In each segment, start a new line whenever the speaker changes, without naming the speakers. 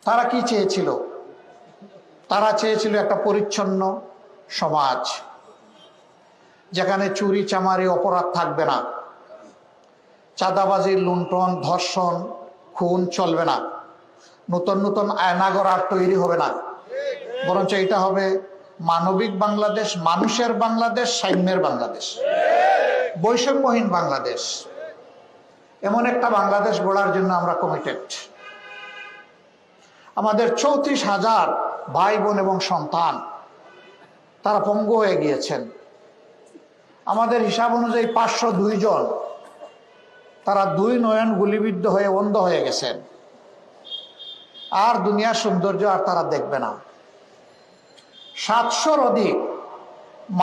তারা কি চেয়েছিল? তারা চেয়েছিল একটা পরিচ্ছন্ন সমাজ, যেখানে চুরি চামারি অপরাধ থাকবে না, চাঁদাবাজি, লুণ্ঠন, ধর্ষণ, খুন চলবে না, নতুন নতুন আয়নাঘর আর তৈরি হবে না, বরঞ্চ এটা হবে মানবিক বাংলাদেশ, মানুষের বাংলাদেশ, সাম্যের বাংলাদেশ, বৈষম্যহীন বাংলাদেশ। এমন একটা বাংলাদেশ গড়ার জন্য আমরা কমিটেড। আমাদের 34,000 ভাই বোন এবং সন্তান তারা পঙ্গু হয়ে গিয়েছেন। আমাদের হিসাব অনুযায়ী 502 জন তারা 2 নয়ন গুলিবিদ্ধ হয়ে অন্ধ হয়ে গেছেন। আর দুনিয়ার সৌন্দর্য আর তারা দেখবে না। 700-র অধিক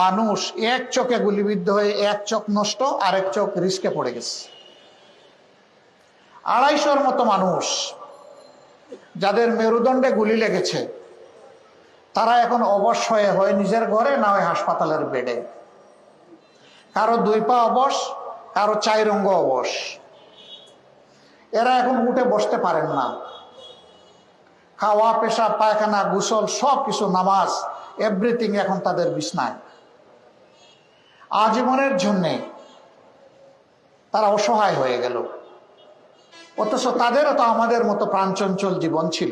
মানুষ এক চোখে গুলিবিদ্ধ হয়ে এক চোখ নষ্ট, আরেক চোখ রিস্কে পড়ে গেছে। 250-র মতো মানুষ যাদের মেরুদণ্ডে গুলি লেগেছে, তারা এখন অবশ হয়ে নিজের ঘরে, না হয় হাসপাতালের বেডে। কারো 2 পা অবশ, কারো 4 অঙ্গ অবশ। এরা এখন উঠে বসতে পারেন না। খাওয়া, পেশাব, পায়খানা, গোসল, সব কিছু, নামাজ, এভরিথিং এখন তাদের বিছনায়। আজীবনের জন্যে তারা অসহায় হয়ে গেল। অথচ তাদেরও তো আমাদের মতো প্রাণচঞ্চল জীবন ছিল।